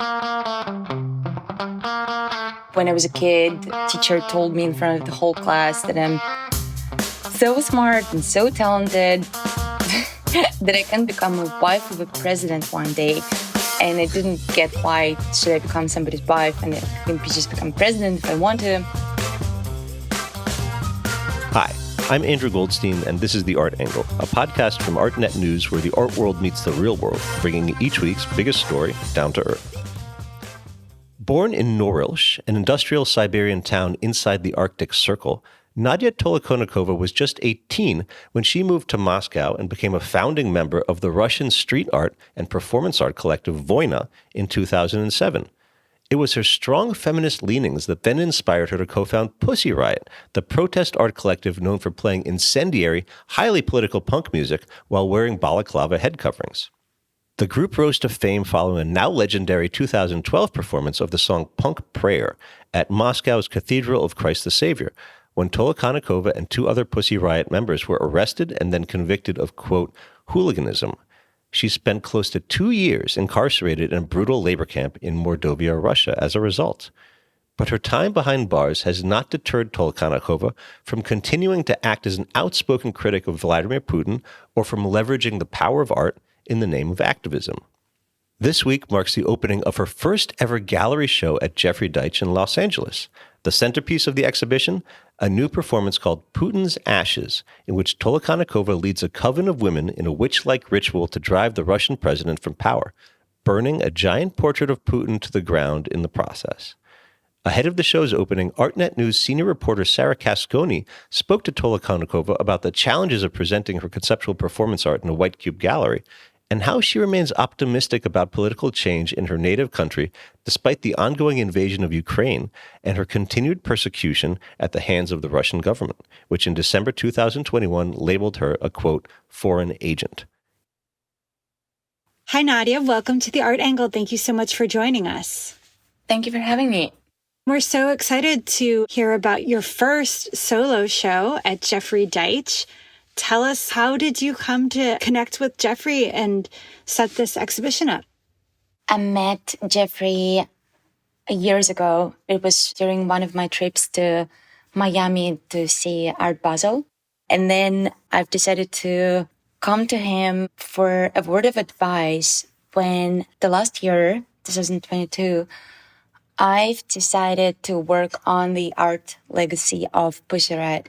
When I was a kid, teacher told me in front of the whole class that I'm so smart and so talented that I can become a wife of a president one day. And I didn't get why should I become somebody's wife and I can just become president if I want to. Hi, I'm Andrew Goldstein, and this is The Art Angle, a podcast from Artnet News where the art world meets the real world, bringing each week's biggest story down to earth. Born in Norilsk, an industrial Siberian town inside the Arctic Circle, Nadya Tolokonnikova was just 18 when she moved to Moscow and became a founding member of the Russian street art and performance art collective Voina in 2007. It was her strong feminist leanings that then inspired her to co-found Pussy Riot, the protest art collective known for playing incendiary, highly political punk music while wearing balaclava head coverings. The group rose to fame following a now legendary 2012 performance of the song Punk Prayer at Moscow's Cathedral of Christ the Savior, when Tolokonnikova and two other Pussy Riot members were arrested and then convicted of, quote, hooliganism. She spent close to 2 years incarcerated in a brutal labor camp in Mordovia, Russia, as a result. But her time behind bars has not deterred Tolokonnikova from continuing to act as an outspoken critic of Vladimir Putin or from leveraging the power of art in the name of activism. This week marks the opening of her first ever gallery show at Jeffrey Deitch in Los Angeles. The centerpiece of the exhibition, a new performance called Putin's Ashes, in which Tolokonnikova leads a coven of women in a witch-like ritual to drive the Russian president from power, burning a giant portrait of Putin to the ground in the process. Ahead of the show's opening, Artnet News senior reporter Sarah Casconi spoke to Tolokonnikova about the challenges of presenting her conceptual performance art in a white cube gallery, and how she remains optimistic about political change in her native country despite the ongoing invasion of Ukraine and her continued persecution at the hands of the Russian government, which in December 2021 labeled her a, quote, foreign agent. Hi, Nadya. Welcome to The Art Angle. Thank you so much for joining us. Thank you for having me. We're so excited to hear about your first solo show at Jeffrey Deitch. Tell us, how did you come to connect with Jeffrey and set this exhibition up? I met Jeffrey years ago. It was during one of my trips to Miami to see Art Basel. And then I've decided to come to him for a word of advice when the last year, 2022, I've decided to work on the art legacy of Pussy Riot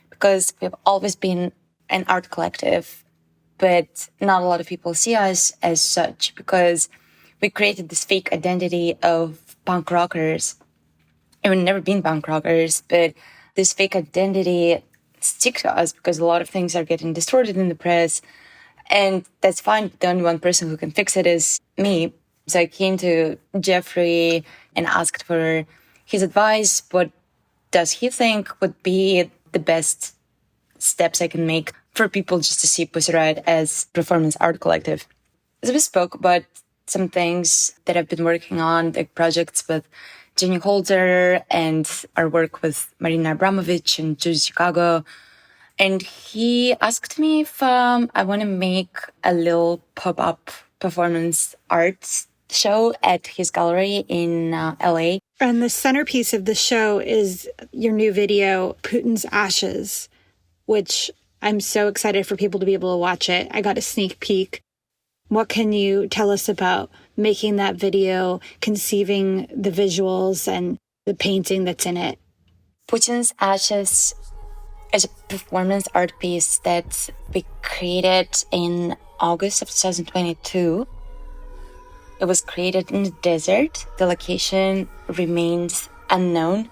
because we've always been an art collective, but not a lot of people see us as such because we created this fake identity of punk rockers. And we've never been punk rockers, but this fake identity sticks to us because a lot of things are getting distorted in the press. And that's fine. The only one person who can fix it is me. So I came to Jeffrey and asked for his advice. What does he think would be the best steps I can make for people just to see Pussy Riot as performance art collective? So we spoke about some things that I've been working on, like projects with Jenny Holzer and our work with Marina Abramovich and Juice Chicago. And he asked me if I want to make a little pop-up performance art show at his gallery in LA. And the centerpiece of the show is your new video, Putin's Ashes, which I'm so excited for people to be able to watch it. I got a sneak peek. What can you tell us about making that video, conceiving the visuals and the painting that's in it? Putin's Ashes is a performance art piece that we created in August of 2022. It was created in the desert. The location remains unknown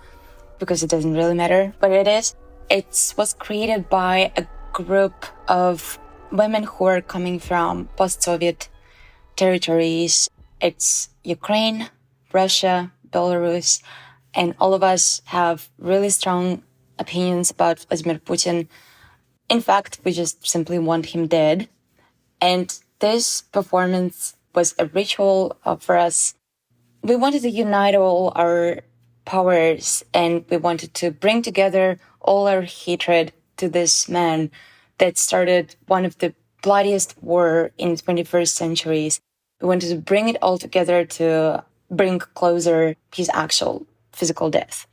because it doesn't really matter where it is. It was created by a group of women who are coming from post-Soviet territories. It's Ukraine, Russia, Belarus, and all of us have really strong opinions about Vladimir Putin. In fact, we just simply want him dead. And this performance was a ritual for us. We wanted to unite all our powers and we wanted to bring together all our hatred to this man that started one of the bloodiest war in the 21st centuries. We wanted to bring it all together to bring closer his actual physical death.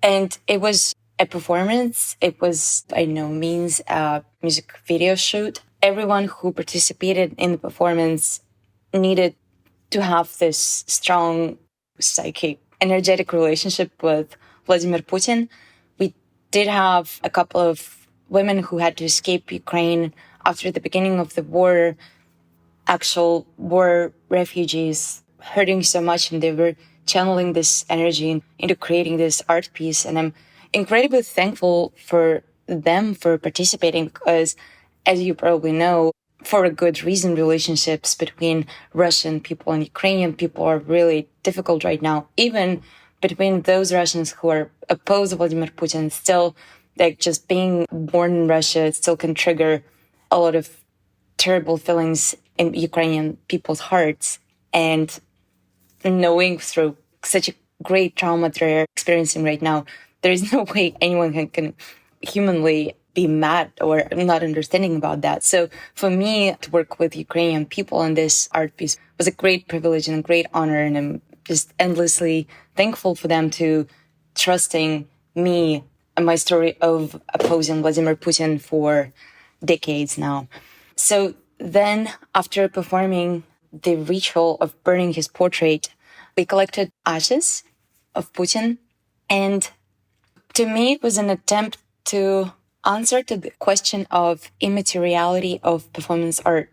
And it was a performance. It was by no means a music video shoot. Everyone who participated in the performance needed to have this strong psychic, energetic relationship with Vladimir Putin. We did have a couple of women who had to escape Ukraine after the beginning of the war, actual war refugees hurting so much, and they were channeling this energy into creating this art piece. And I'm incredibly thankful for them for participating because, as you probably know, for a good reason, relationships between Russian people and Ukrainian people are really difficult right now. Even between those Russians who are opposed to Vladimir Putin, still, like, just being born in Russia, it still can trigger a lot of terrible feelings in Ukrainian people's hearts. And knowing through such a great trauma they're experiencing right now, there is no way anyone can humanly be mad or not understanding about that. So for me to work with Ukrainian people on this art piece was a great privilege and a great honor. And I'm just endlessly thankful for them to trusting me and my story of opposing Vladimir Putin for decades now. So then after performing the ritual of burning his portrait, we collected ashes of Putin. And to me, it was an attempt to answer to the question of immateriality of performance art.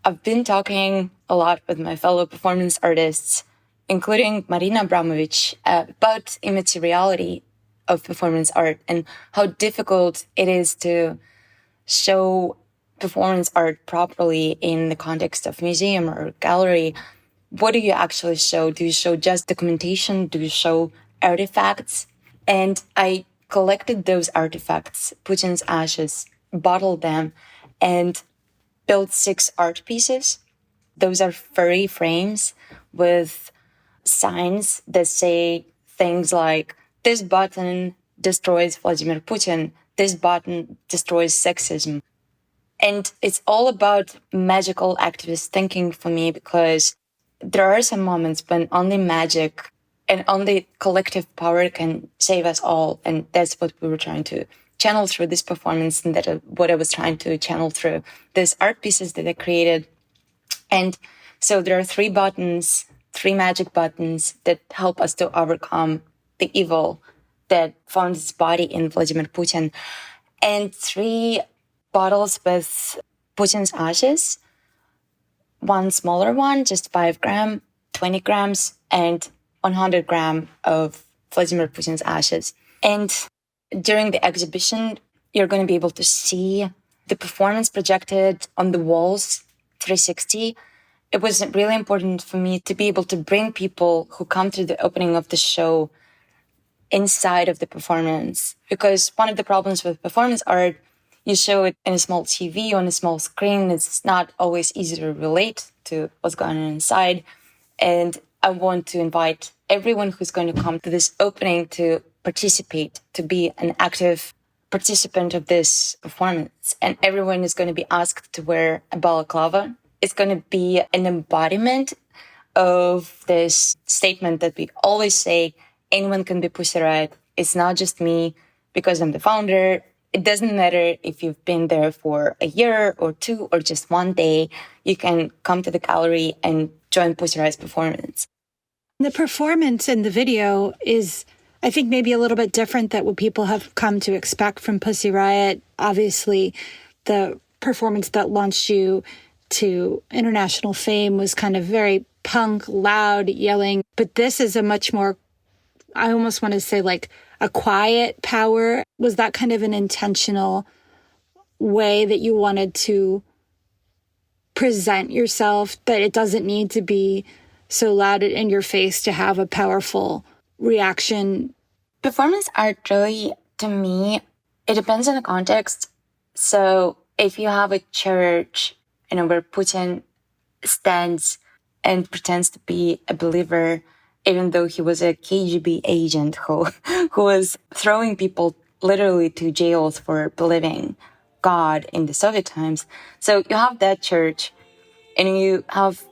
I've been talking a lot with my fellow performance artists, including Marina Abramovich, about immateriality of performance art and how difficult it is to show performance art properly in the context of museum or gallery. What do you actually show? Do you show just documentation? Do you show artifacts? And I collected those artifacts, Putin's ashes, bottled them, and built 6 art pieces. Those are furry frames with signs that say things like, this button destroys Vladimir Putin, this button destroys sexism. And it's all about magical activist thinking for me, because there are some moments when only magic and only collective power can save us all. And that's what we were trying to channel through this performance, and that what I was trying to channel through these art pieces that I created. And so there are 3 buttons, 3 magic buttons that help us to overcome the evil that found its body in Vladimir Putin. And 3 bottles with Putin's ashes, 1 smaller one, just 5 grams, 20 grams, and 100 grams of Vladimir Putin's ashes. And during the exhibition, you're going to be able to see the performance projected on the walls 360. It was really important for me to be able to bring people who come to the opening of the show inside of the performance. Because one of the problems with performance art, you show it in a small TV on a small screen. It's not always easy to relate to what's going on inside. And I want to invite everyone who's going to come to this opening to participate, to be an active participant of this performance. And everyone is going to be asked to wear a balaclava. It's going to be an embodiment of this statement that we always say, anyone can be Pussy Riot. It's not just me because I'm the founder. It doesn't matter if you've been there for a year or 2 or just 1 day. You can come to the gallery and join Pussy Riot's performance. The performance in the video is, I think, maybe a little bit different than what people have come to expect from Pussy Riot. Obviously, the performance that launched you to international fame was kind of very punk, loud, yelling. But this is a much more, I almost want to say, like a quiet power. Was that kind of an intentional way that you wanted to present yourself, that it doesn't need to be so loud in your face to have a powerful reaction? Performance art really, to me, it depends on the context. So if you have a church, where Putin stands and pretends to be a believer, even though he was a KGB agent who was throwing people literally to jails for believing God in the Soviet times. So you have that church, and you have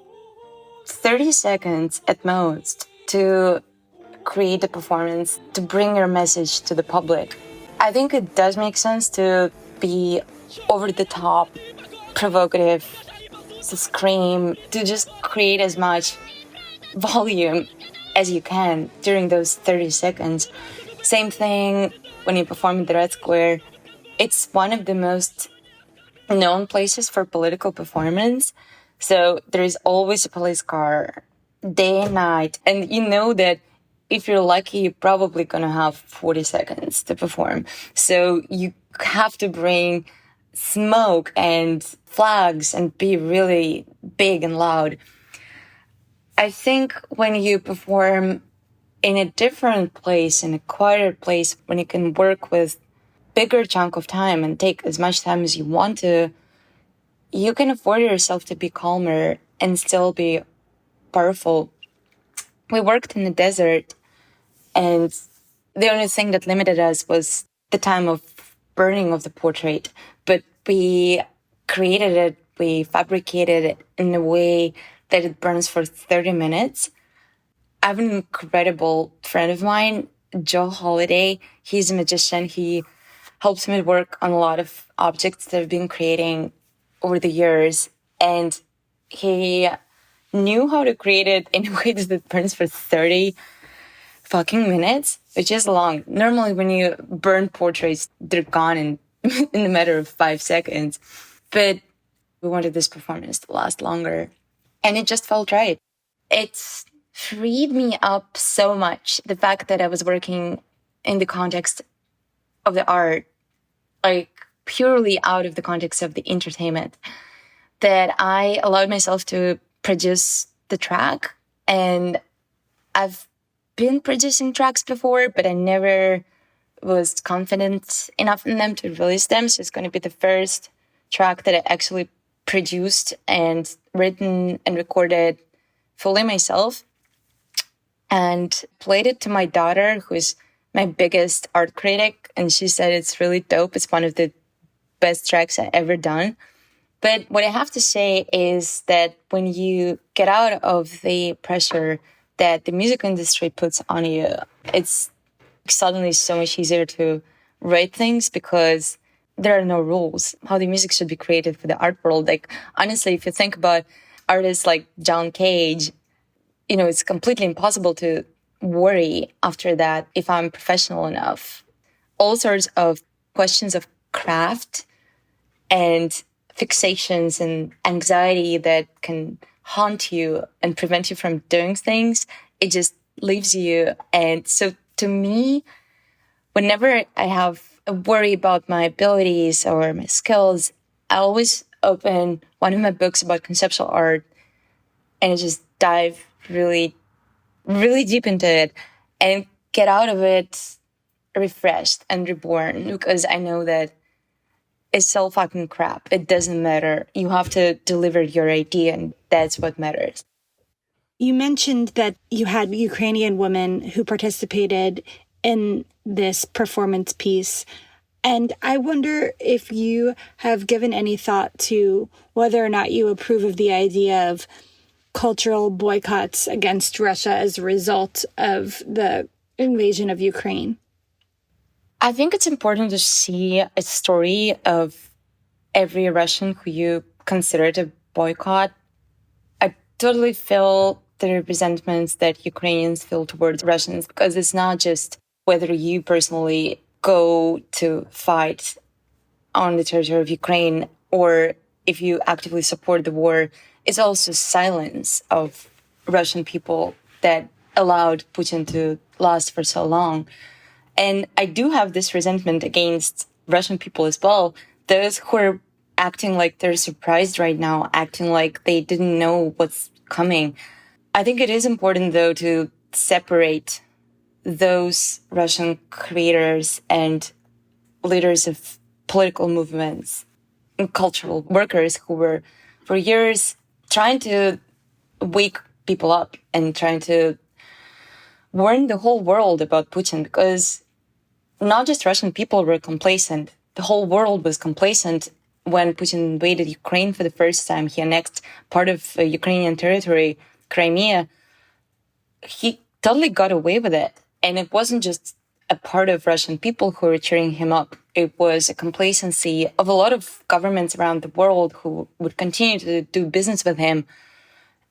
30 seconds at most to create a performance, to bring your message to the public. I think it does make sense to be over the top, provocative, to scream, to just create as much volume as you can during those 30 seconds. Same thing when you perform at the Red Square. It's one of the most known places for political performance. So there is always a police car day and night. And you know that if you're lucky, you're probably going to have 40 seconds to perform. So you have to bring smoke and flags and be really big and loud. I think when you perform in a different place, in a quieter place, when you can work with bigger chunk of time and take as much time as you want to, you can afford yourself to be calmer and still be powerful. We worked in the desert, and the only thing that limited us was the time of burning of the portrait. But we created it, we fabricated it in a way that it burns for 30 minutes. I have an incredible friend of mine, Joe Holiday. He's a magician. He helps me work on a lot of objects that I've been creating over the years. And he knew how to create it in a way that it burns for 30 fucking minutes, which is long. Normally when you burn portraits, they're gone in a matter of 5 seconds. But we wanted this performance to last longer. And it just felt right. It's freed me up so much. The fact that I was working in the context of the art, like purely out of the context of the entertainment, that I allowed myself to produce the track. And I've been producing tracks before, but I never was confident enough in them to release them. So it's going to be the first track that I actually produced and written and recorded fully myself, and played it to my daughter, who is my biggest art critic. And she said it's really dope. It's one of the best tracks I've ever done. But what I have to say is that when you get out of the pressure that the music industry puts on you, it's suddenly so much easier to write things because there are no rules how the music should be created for the art world. Like, honestly, if you think about artists like John Cage, you know, it's completely impossible to worry after that if I'm professional enough. All sorts of questions of craft and fixations and anxiety that can haunt you and prevent you from doing things, it just leaves you. And so to me, whenever I have a worry about my abilities or my skills, I always open one of my books about conceptual art and I just dive really, really deep into it and get out of it refreshed and reborn, because I know that it's all fucking crap. It doesn't matter. You have to deliver your idea, and that's what matters. You mentioned that you had Ukrainian women who participated in this performance piece. And I wonder if you have given any thought to whether or not you approve of the idea of cultural boycotts against Russia as a result of the invasion of Ukraine. I think it's important to see a story of every Russian who you consider to boycott. I totally feel the resentments that Ukrainians feel towards Russians, because it's not just whether you personally go to fight on the territory of Ukraine or if you actively support the war. It's also silence of Russian people that allowed Putin to last for so long. And I do have this resentment against Russian people as well. Those who are acting like they're surprised right now, acting like they didn't know what's coming. I think it is important, though, to separate those Russian creators and leaders of political movements and cultural workers who were for years trying to wake people up and trying to warn the whole world about Putin, because not just Russian people were complacent. The whole world was complacent when Putin invaded Ukraine for the first time. He annexed part of Ukrainian territory Crimea, he totally got away with it. And it wasn't just a part of Russian people who were cheering him up. It was a complacency of a lot of governments around the world who would continue to do business with him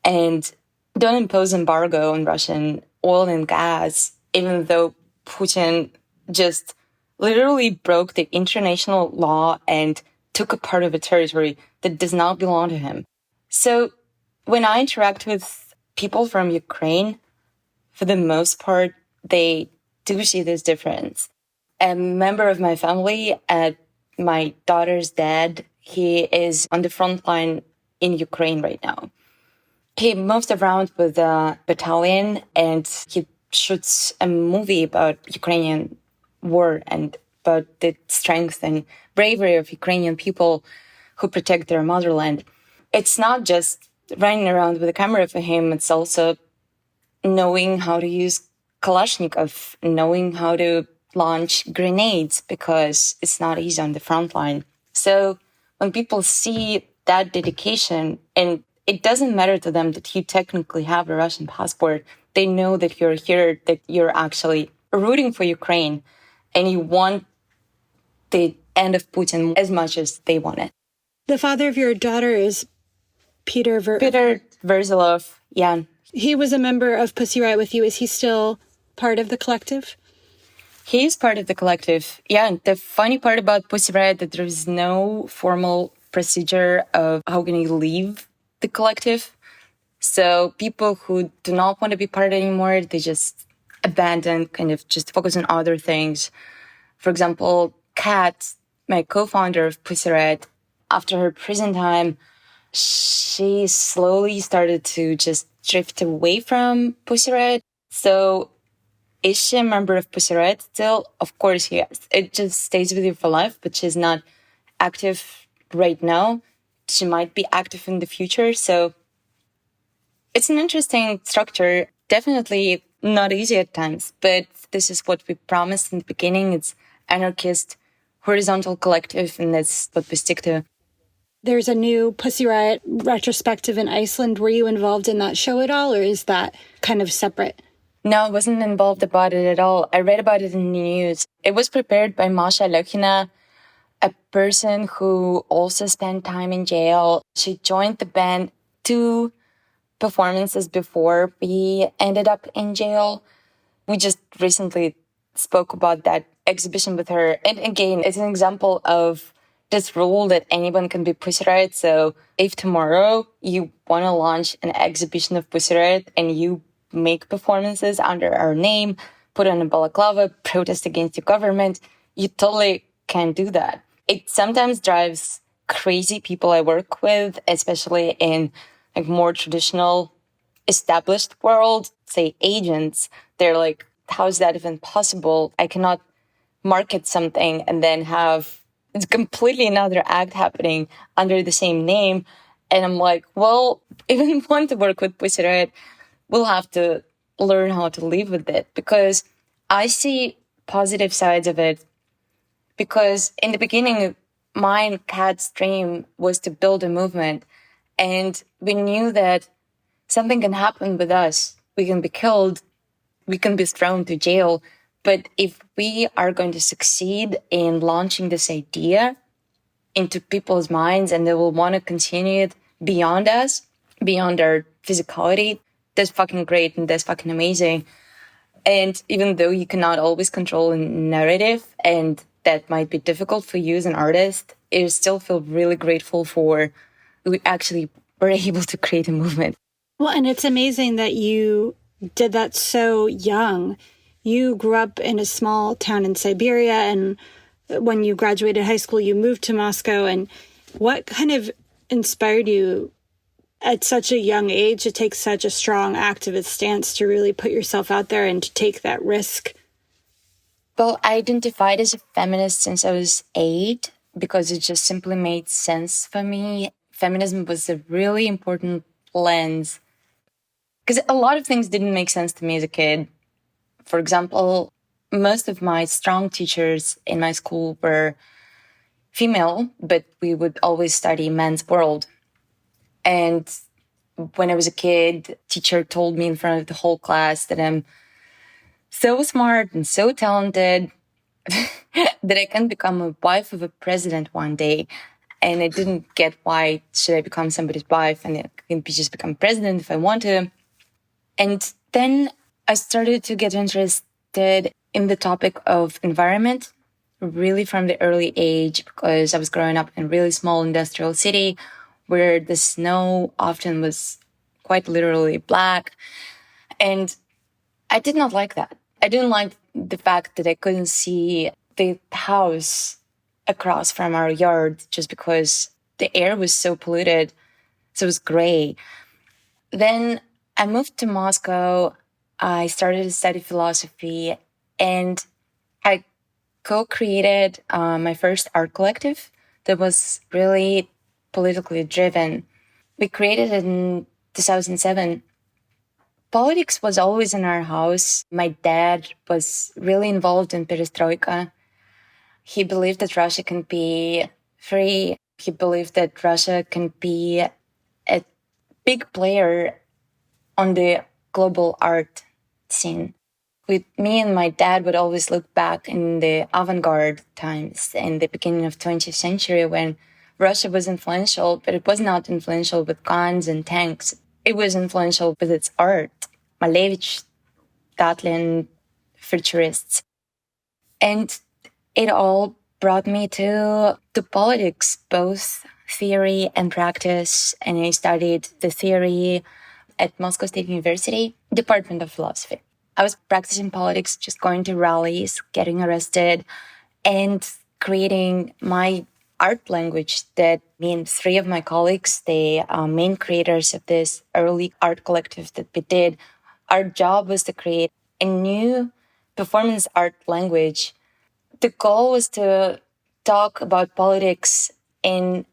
and don't impose embargo on Russian oil and gas, even though Putin just literally broke the international law and took a part of a territory that does not belong to him. So when I interact with people from Ukraine, for the most part, they do see this difference. A member of my family, my daughter's dad, he is on the front line in Ukraine right now. He moves around with a battalion and he shoots a movie about Ukrainian war and about the strength and bravery of Ukrainian people who protect their motherland. It's not just running around with a camera for him, it's also knowing how to use Kalashnikov, knowing how to launch grenades, because it's not easy on the front line. So when people see that dedication, and it doesn't matter to them that you technically have a Russian passport, they know that you're here, that you're actually rooting for Ukraine, and you want the end of Putin as much as they want it. The father of your daughter is Peter Verzilov, yeah. He was a member of Pussy Riot with you. Is he still part of the collective? He is part of the collective. Yeah, the funny part about Pussy Riot that there is no formal procedure of how can you leave the collective. So people who do not want to be part anymore, they just abandon, kind of just focus on other things. For example, Kat, my co-founder of Pussy Riot, after her prison time, she slowly started to just drift away from Pussy Riot. So is she a member of Pussy Riot still? Of course, yes. It just stays with you for life, but she's not active right now. She might be active in the future. So it's an interesting structure. Definitely not easy at times, but this is what we promised in the beginning. It's anarchist, horizontal collective, and that's what we stick to. There's a new Pussy Riot retrospective in Iceland. Were you involved in that show at all, or is that kind of separate? No, I wasn't involved about it at all. I read about it in the news. It was prepared by Masha Lokhina, a person who also spent time in jail. She joined the band 2 performances before we ended up in jail. We just recently spoke about that exhibition with her. And again, it's an example of this rule that anyone can be Pussy Riot. So if tomorrow you want to launch an exhibition of Pussy Riot and you make performances under our name, put on a balaclava, protest against the government, you totally can do that. It sometimes drives crazy people I work with, especially in like more traditional established world, say agents. They're like, how is that even possible? I cannot market something and then have it's completely another act happening under the same name. And I'm like, well, if we want to work with Pussy Riot, we'll have to learn how to live with it, because I see positive sides of it. Because in the beginning, my and Kat's dream was to build a movement. And we knew that something can happen with us. We can be killed. We can be thrown to jail. But if we are going to succeed in launching this idea into people's minds and they will want to continue it beyond us, beyond our physicality, that's fucking great and that's fucking amazing. And even though you cannot always control a narrative and that might be difficult for you as an artist, I still feel really grateful for we actually were able to create a movement. Well, and it's amazing that you did that so young. You grew up in a small town in Siberia, and when you graduated high school, you moved to Moscow. And what kind of inspired you at such a young age to take such a strong activist stance, to really put yourself out there and to take that risk? Well, I identified as a feminist since I was 8 because it just simply made sense for me. Feminism was a really important lens because a lot of things didn't make sense to me as a kid. For example, most of my strong teachers in my school were female, but we would always study men's world. And when I was a kid, teacher told me in front of the whole class that I'm so smart and so talented that I can become a wife of a president one day. And I didn't get why should I become somebody's wife and I can just become president if I want to. And then I started to get interested in the topic of environment really from the early age, because I was growing up in a really small industrial city where the snow often was quite literally black. And I did not like that. I didn't like the fact that I couldn't see the house across from our yard just because the air was so polluted. So it was gray. Then I moved to Moscow. I started to study philosophy, and I co-created my first art collective that was really politically driven. We created it in 2007. Politics was always in our house. My dad was really involved in perestroika. He believed that Russia can be free. He believed that Russia can be a big player on the global art scene. With me and my dad would always look back in the avant-garde times in the beginning of 20th century when Russia was influential, but it was not influential with guns and tanks. It was influential with its art. Malevich, Tatlin, futurists. And it all brought me to politics, both theory and practice. And I studied the theory at Moscow State University, Department of Philosophy. I was practicing politics, just going to rallies, getting arrested, and creating my art language that me and three of my colleagues, the main creators of this early art collective that we did, our job was to create a new performance art language. The goal was to talk about politics in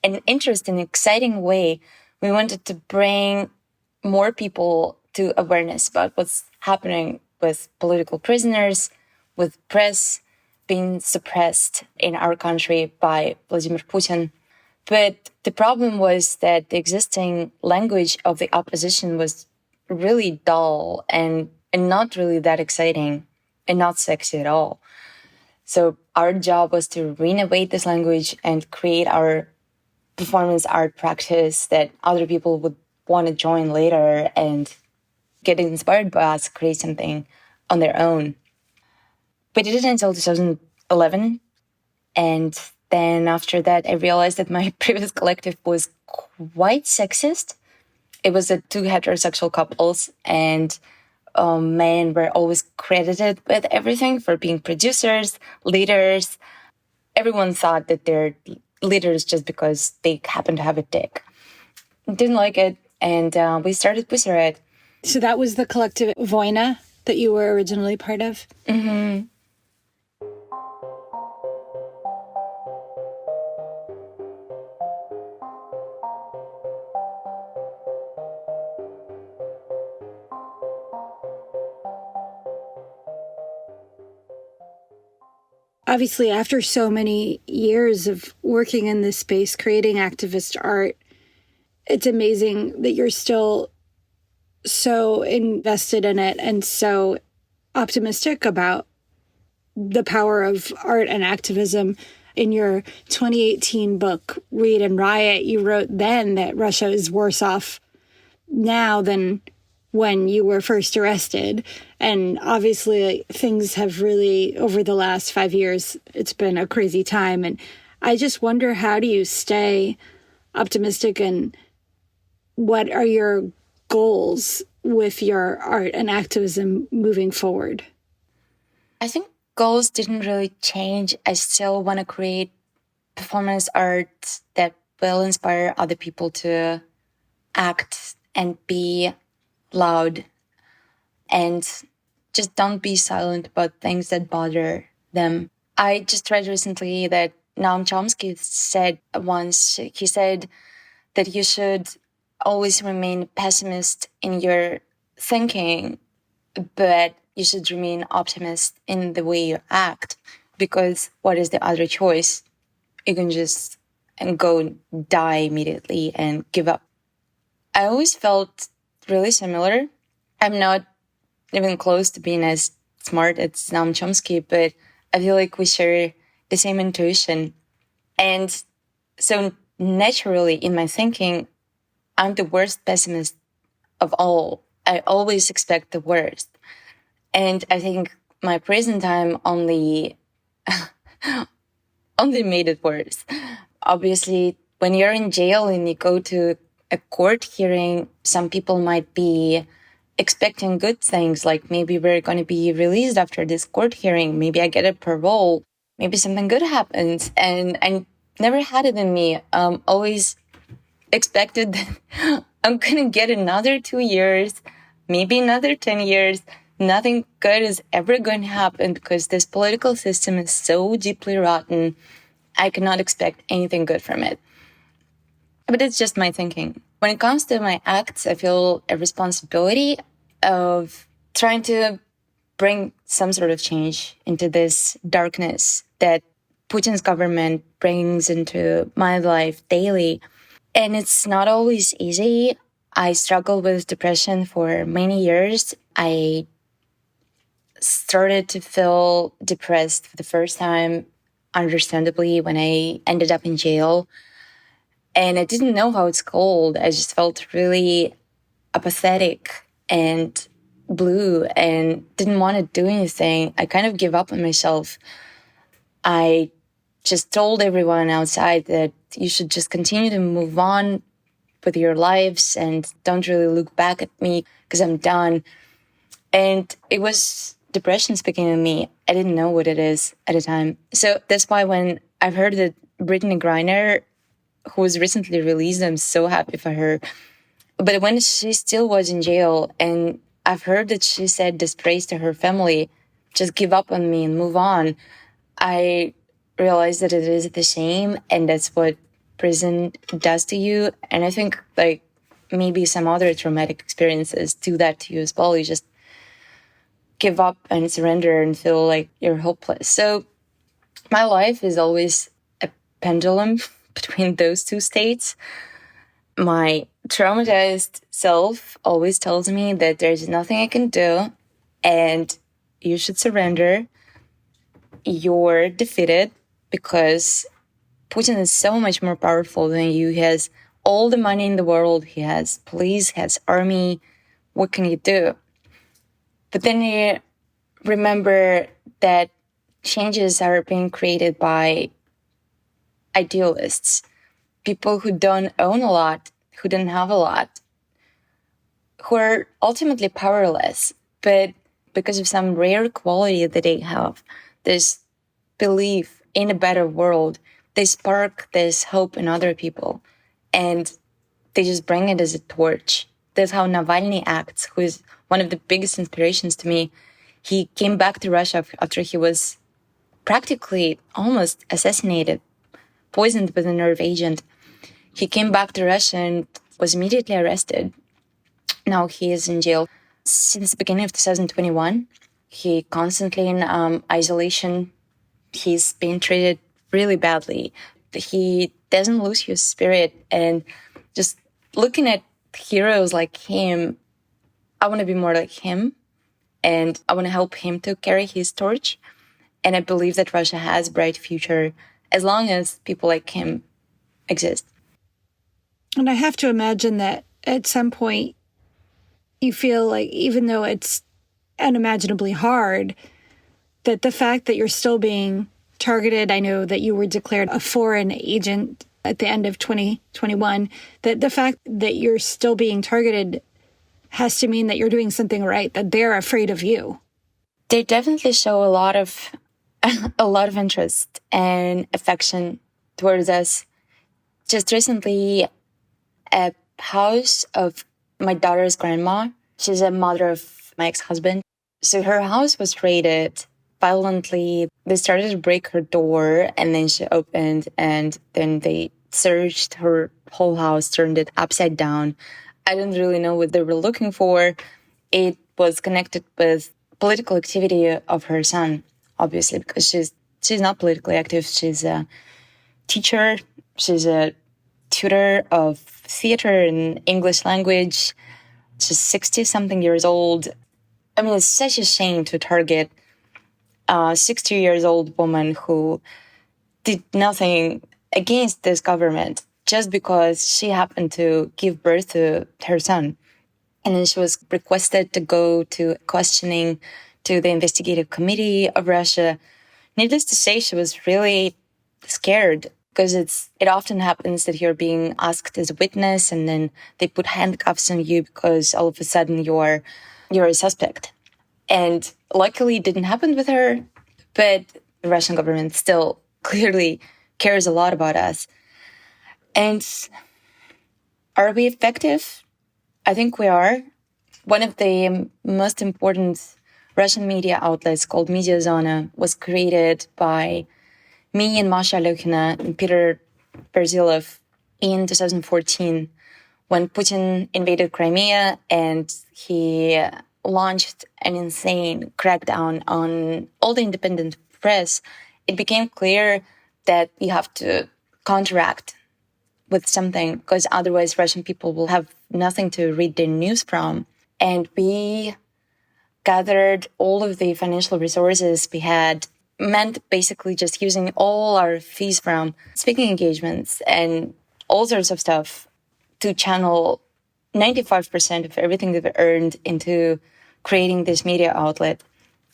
an interesting, exciting way. We wanted to bring more people to awareness about what's happening with political prisoners, with press being suppressed in our country by Vladimir Putin. But the problem was that the existing language of the opposition was really dull and not really that exciting and not sexy at all. So our job was to renovate this language and create our performance art practice that other people would want to join later and get inspired by us, create something on their own. We did it until 2011. And then after that, I realized that my previous collective was quite sexist. It was two heterosexual couples, and men were always credited with everything for being producers, leaders. Everyone thought that they're leaders just because they happen to have a dick. Didn't like it, and we started Pussy Riot. So that was the collective Voina that you were originally part of? Mm-hmm. Obviously, after so many years of working in this space, creating activist art, it's amazing that you're still so invested in it and so optimistic about the power of art and activism. In your 2018 book, Read and Riot, you wrote then that Russia is worse off now than when you were first arrested. And obviously things have really, over the last 5 years, it's been a crazy time. And I just wonder, how do you stay optimistic, and what are your goals with your art and activism moving forward? I think goals didn't really change. I still want to create performance art that will inspire other people to act and be loud and just don't be silent about things that bother them. I just read recently that Noam Chomsky said once, he said that you should always remain pessimist in your thinking, but you should remain optimist in the way you act, because what is the other choice? You can just go die immediately and give up. I always felt really similar. I'm not even close to being as smart as Noam Chomsky, but I feel like we share the same intuition. And so naturally in my thinking, I'm the worst pessimist of all. I always expect the worst. And I think my prison time only made it worse. Obviously, when you're in jail and you go to a court hearing, some people might be expecting good things, like maybe we're going to be released after this court hearing, maybe I get a parole, maybe something good happens. And I never had it in me. Always expected that I'm going to get another 2 years, maybe another 10 years. Nothing good is ever going to happen because this political system is so deeply rotten. I cannot expect anything good from it. But it's just my thinking. When it comes to my acts, I feel a responsibility of trying to bring some sort of change into this darkness that Putin's government brings into my life daily. And it's not always easy. I struggled with depression for many years. I started to feel depressed for the first time, understandably, when I ended up in jail. And I didn't know how it's called. I just felt really apathetic and blue and didn't want to do anything. I kind of gave up on myself. I just told everyone outside that you should just continue to move on with your lives and don't really look back at me because I'm done. And it was depression speaking to me. I didn't know what it is at the time. So that's why when I've heard that Brittany Griner, who was recently released, I'm so happy for her. But when she still was in jail, and I've heard that she said this phrase to her family, just give up on me and move on, I realized that it is the same, and that's what prison does to you. And I think like maybe some other traumatic experiences do that to you as well. You just give up and surrender and feel like you're hopeless. So my life is always a pendulum between those two states. My traumatized self always tells me that there's nothing I can do and you should surrender. You're defeated because Putin is so much more powerful than you. He has all the money in the world. He has police, he has army. What can you do? But then you remember that changes are being created by idealists, people who don't own a lot, who don't have a lot, who are ultimately powerless. But because of some rare quality that they have, this belief in a better world, they spark this hope in other people. And they just bring it as a torch. That's how Navalny acts, who is one of the biggest inspirations to me. He came back to Russia after he was practically almost assassinated, poisoned with a nerve agent. He came back to Russia and was immediately arrested. Now he is in jail since the beginning of 2021. He constantly in isolation. He's being treated really badly. He doesn't lose his spirit. And just looking at heroes like him, I want to be more like him. And I want to help him to carry his torch. And I believe that Russia has a bright future as long as people like him exist. And I have to imagine that at some point you feel like, even though it's unimaginably hard, that the fact that you're still being targeted, I know that you were declared a foreign agent at the end of 2021, that the fact that you're still being targeted has to mean that you're doing something right, that they're afraid of you. They definitely show a lot of interest and affection towards us. Just recently, a house of my daughter's grandma, she's a mother of my ex-husband. So her house was raided violently. They started to break her door and then she opened and then they searched her whole house, turned it upside down. I didn't really know what they were looking for. It was connected with political activity of her son, obviously, because she's not politically active. She's a teacher. She's a tutor of theater and English language. She's 60-something years old. I mean, it's such a shame to target a 60-year-old woman who did nothing against this government just because she happened to give birth to her son. And then she was requested to go to questioning to the investigative committee of Russia. Needless to say, she was really scared because it often happens that you're being asked as a witness and then they put handcuffs on you because all of a sudden you're a suspect. And luckily it didn't happen with her, but the Russian government still clearly cares a lot about us. And are we effective? I think we are. One of the most important Russian media outlets called Media Zona was created by me and Masha Alyokina and Peter Berzilov in 2014 when Putin invaded Crimea and he launched an insane crackdown on all the independent press. It became clear that we have to counteract with something because otherwise Russian people will have nothing to read their news from. And we gathered all of the financial resources we had, meant basically just using all our fees from speaking engagements and all sorts of stuff to channel 95% of everything that we earned into creating this media outlet.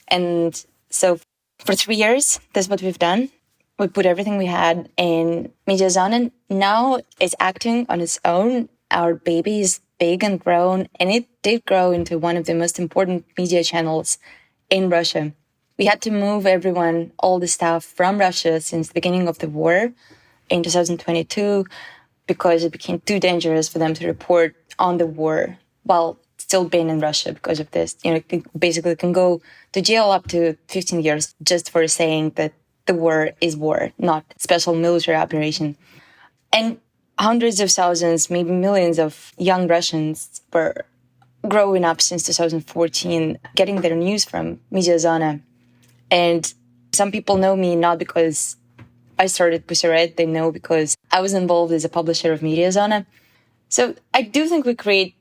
And so for 3 years, that's what we've done. We put everything we had in Media Zona. Now it's acting on its own. Our baby is big and grown, and it did grow into one of the most important media channels in Russia. We had to move everyone, all the staff from Russia since the beginning of the war in 2022 because it became too dangerous for them to report on the war while still being in Russia because of this. Basically can go to jail up to 15 years just for saying that the war is war, not special military operation. And hundreds of thousands, maybe millions of young Russians were growing up since 2014, getting their news from Media Zona. And some people know me not because I started Pussy Riot, they know because I was involved as a publisher of Media Zona. So I do think we create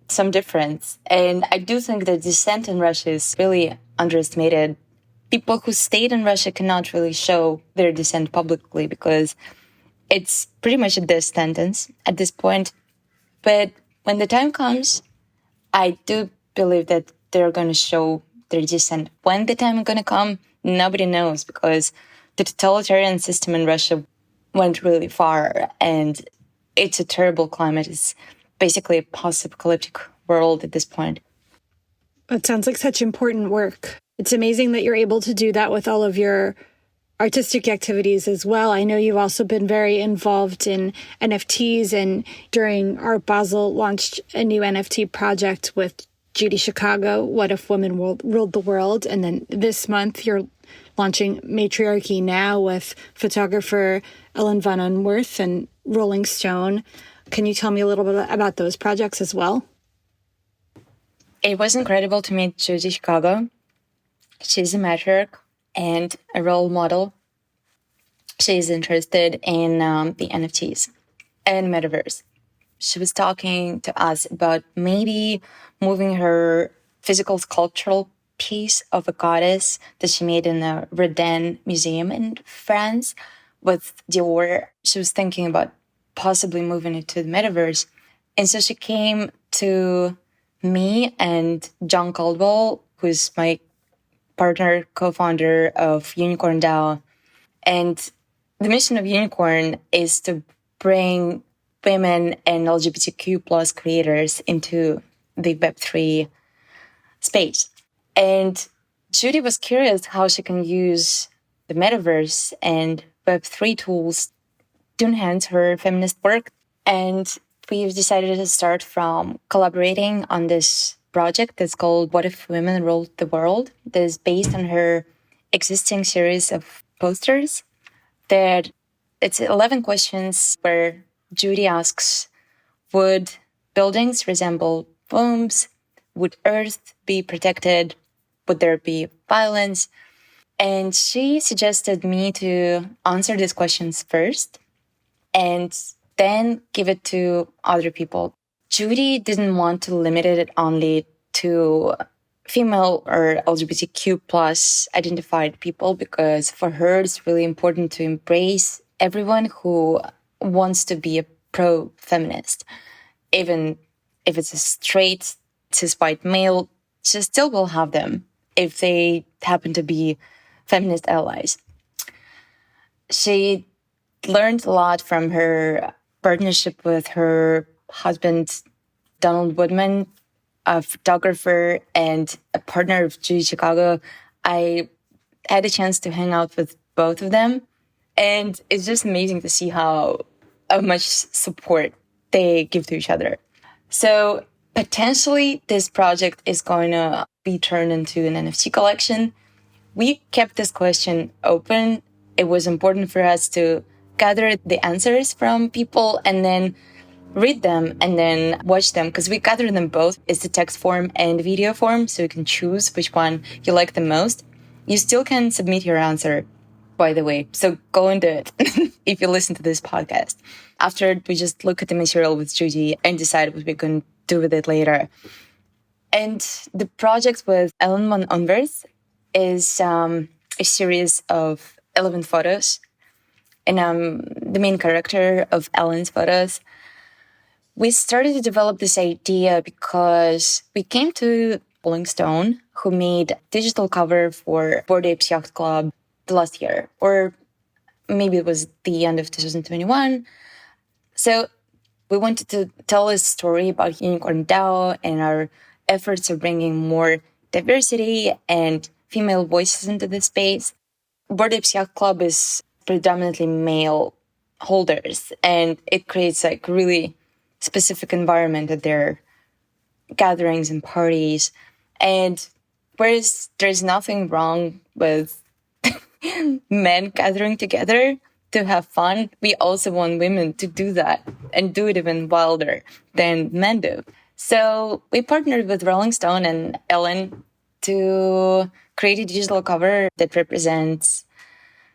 some difference. And I do think that dissent in Russia is really underestimated. People who stayed in Russia cannot really show their dissent publicly because it's pretty much a death sentence at this point. But when the time comes, I do believe that they're going to show their dissent. When the time is going to come, nobody knows because the totalitarian system in Russia went really far and it's a terrible climate. It's basically a post-apocalyptic world at this point. It sounds like such important work. It's amazing that you're able to do that with all of your artistic activities as well. I know you've also been very involved in NFTs, and during Art Basel launched a new NFT project with Judy Chicago, What If Women Ruled the World? And then this month you're launching Matriarchy Now with photographer Ellen Von Unworth and Rolling Stone. Can you tell me a little bit about those projects as well? It was incredible to meet Judy Chicago. She's a matriarch and a role model. She's interested in the NFTs and metaverse. She was talking to us about maybe moving her physical sculptural piece of a goddess that she made in the Rodin Museum in France with Dior. She was thinking about possibly moving it to the metaverse. And so she came to me and John Caldwell, who's my partner, co-founder of Unicorn DAO. And the mission of Unicorn is to bring women and LGBTQ plus creators into the Web3 space. And Judy was curious how she can use the metaverse and Web3 tools to enhance her feminist work. And we've decided to start from collaborating on this project that's called What If Women Ruled the World? That is based on her existing series of posters. That it's 11 questions where Judy asks, would buildings resemble wombs? Would Earth be protected? Would there be violence? And she suggested me to answer these questions first. And then give it to other people. Judy didn't want to limit it only to female or LGBTQ plus identified people, because for her it's really important to embrace everyone who wants to be a pro-feminist. Even if it's a straight, cis white male, she still will have them if they happen to be feminist allies. She learned a lot from her partnership with her husband, Donald Woodman, a photographer and a partner of Judy Chicago. I had a chance to hang out with both of them, and it's just amazing to see how much support they give to each other. So potentially this project is going to be turned into an NFT collection. We kept this question open. It was important for us to gather the answers from people and then read them and then watch them, because we gather them both. It's the text form and video form, so you can choose which one you like the most. You still can submit your answer, by the way, so go and do it if you listen to this podcast. After, we just look at the material with Judy and decide what we're going to do with it later. And the project with Ellen von Unwerth is a series of 11 photos, and I'm the main character of Ellen's photos. We started to develop this idea because we came to Rolling Stone, who made digital cover for Bored Apes Yacht Club the last year, or maybe it was the end of 2021. So we wanted to tell a story about Unicorn DAO and our efforts of bringing more diversity and female voices into the space. Bored Apes Yacht Club is predominantly male holders, and it creates like really specific environment at their gatherings and parties. And whereas there's nothing wrong with men gathering together to have fun, we also want women to do that and do it even wilder than men do. So we partnered with Rolling Stone and Ellen to create a digital cover that represents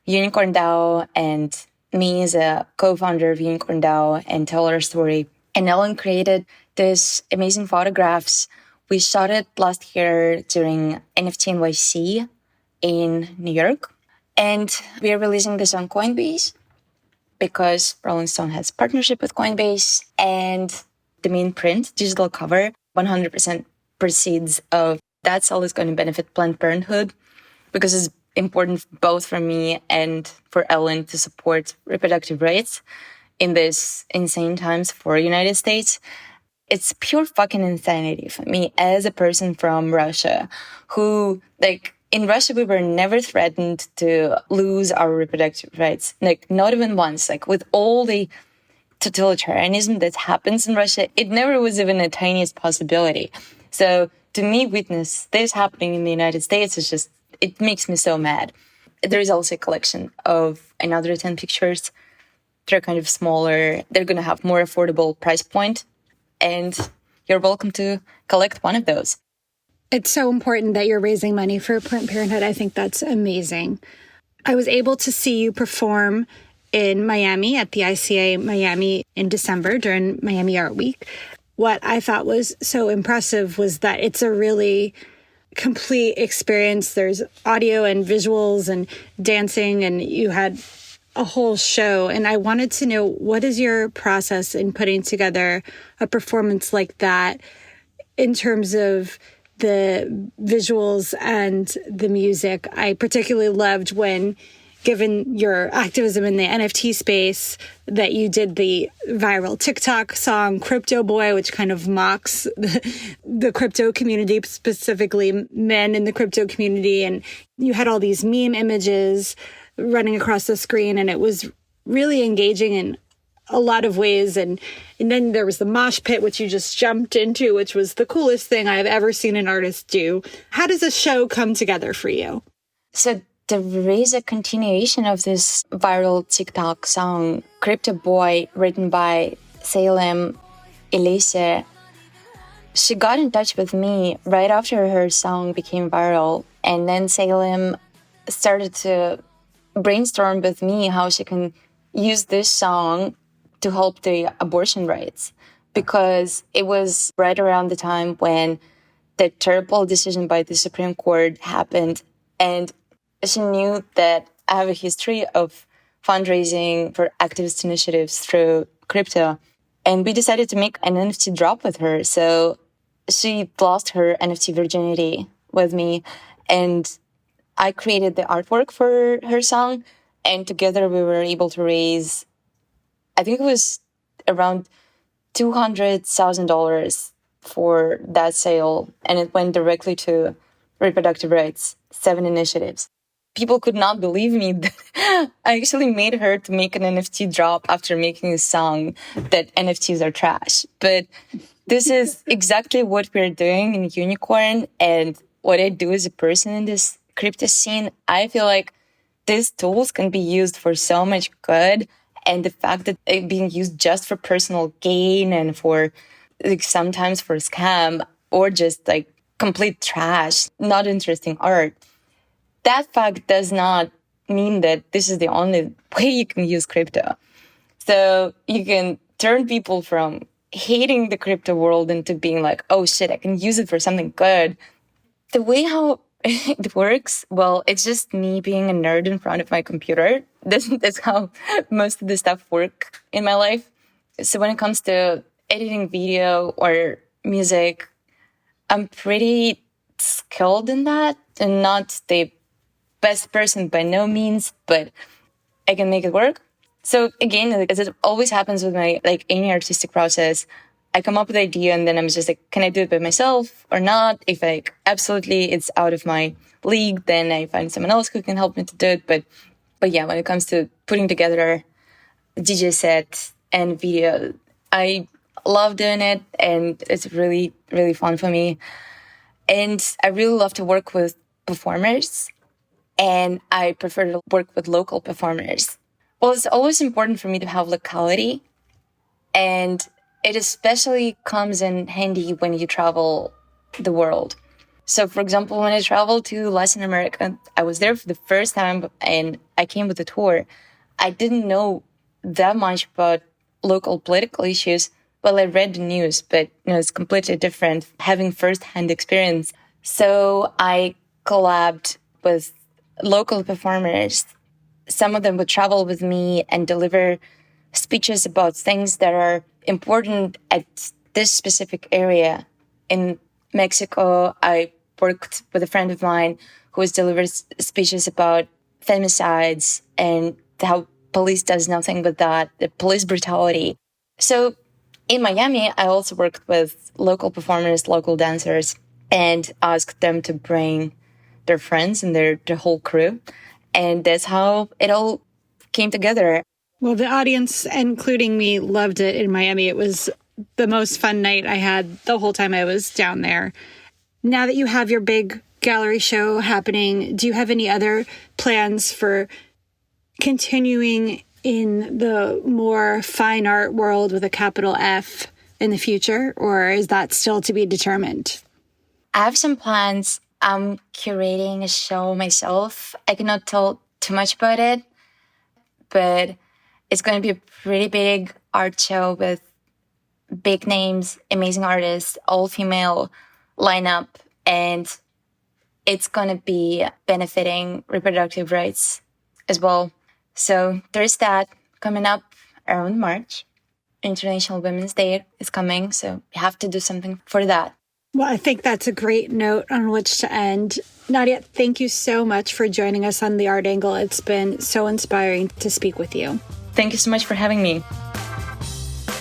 Unicorn DAO and me as a co-founder of Unicorn DAO and tell our story. And Ellen created these amazing photographs. We shot it last year during NFT NYC in New York. And we are releasing this on Coinbase because Rolling Stone has partnership with Coinbase. And the main print, digital cover, 100% proceeds of that sale is going to benefit Planned Parenthood, because it's important both for me and for Ellen to support reproductive rights in this insane times for the United States. It's pure fucking insanity for me as a person from Russia who, like, in Russia, we were never threatened to lose our reproductive rights. Like, not even once. Like, with all the totalitarianism that happens in Russia, it never was even a tiniest possibility. So to me, witness this happening in the United States is just, it makes me so mad. There is also a collection of another 10 pictures. They're kind of smaller. They're going to have more affordable price point. And you're welcome to collect one of those. It's so important that you're raising money for Planned Parenthood. I think that's amazing. I was able to see you perform in Miami at the ICA Miami in December during Miami Art Week. What I thought was so impressive was that it's a really complete experience. There's audio and visuals and dancing, and you had a whole show. And I wanted to know, what is your process in putting together a performance like that in terms of the visuals and the music? I particularly loved when, given your activism in the NFT space, that you did the viral TikTok song Crypto Boy, which kind of mocks the crypto community, specifically men in the crypto community. And you had all these meme images running across the screen, and it was really engaging in a lot of ways. And then there was the mosh pit, which you just jumped into, which was the coolest thing I've ever seen an artist do. How does a show come together for you? So there is a continuation of this viral TikTok song, Crypto Boy, written by Salem Elise. She got in touch with me right after her song became viral. And then Salem started to brainstorm with me how she can use this song to help the abortion rights, because it was right around the time when the terrible decision by the Supreme Court happened. And she knew that I have a history of fundraising for activist initiatives through crypto. And we decided to make an NFT drop with her. So she lost her NFT virginity with me. And I created the artwork for her song. And together we were able to raise, I think it was around $200,000 for that sale. And it went directly to reproductive rights, 7 initiatives. People could not believe me that I actually made her to make an NFT drop after making a song that NFTs are trash. But this is exactly what we're doing in Unicorn, and what I do as a person in this crypto scene. I feel like these tools can be used for so much good, and the fact that it's being used just for personal gain and for sometimes for scam or just complete trash, not interesting art. That fact does not mean that this is the only way you can use crypto. So you can turn people from hating the crypto world into being like, oh shit, I can use it for something good. The way how it works, well, it's just me being a nerd in front of my computer. That's how most of the stuff work in my life. So when it comes to editing video or music, I'm pretty skilled in that, and not the best person by no means, but I can make it work. So again, as it always happens with my any artistic process, I come up with an idea and then I'm just like, can I do it by myself or not? If absolutely it's out of my league, then I find someone else who can help me to do it. But yeah, when it comes to putting together a DJ set and video, I love doing it, and it's really, really fun for me. And I really love to work with performers, and I prefer to work with local performers. Well, it's always important for me to have locality, and it especially comes in handy when you travel the world. So, for example, when I traveled to Latin America, I was there for the first time and I came with a tour. I didn't know that much about local political issues. Well, I read the news, but it's completely different having first-hand experience. So I collabed with local performers. Some of them would travel with me and deliver speeches about things that are important at this specific area. In Mexico, I worked with a friend of mine who has delivered speeches about femicides and how police does nothing with that, the police brutality. So in Miami, I also worked with local performers, local dancers, and asked them to bring their friends and their whole crew. And that's how it all came together. Well, the audience, including me, loved it in Miami. It was the most fun night I had the whole time I was down there. Now that you have your big gallery show happening, do you have any other plans for continuing in the more fine art world with a capital F in the future, or is that still to be determined? I have some plans. I'm curating a show myself. I cannot tell too much about it, but it's going to be a pretty big art show with big names, amazing artists, all-female lineup, and it's going to be benefiting reproductive rights as well. So there's that coming up around March. International Women's Day is coming, so we have to do something for that. Well, I think that's a great note on which to end. Nadya, thank you so much for joining us on The Art Angle. It's been so inspiring to speak with you. Thank you so much for having me.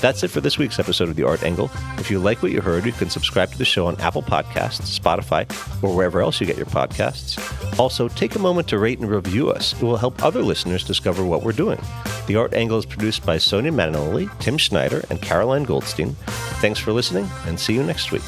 That's it for this week's episode of The Art Angle. If you like what you heard, you can subscribe to the show on Apple Podcasts, Spotify, or wherever else you get your podcasts. Also, take a moment to rate and review us. It will help other listeners discover what we're doing. The Art Angle is produced by Sonia Manoli, Tim Schneider, and Caroline Goldstein. Thanks for listening, and see you next week.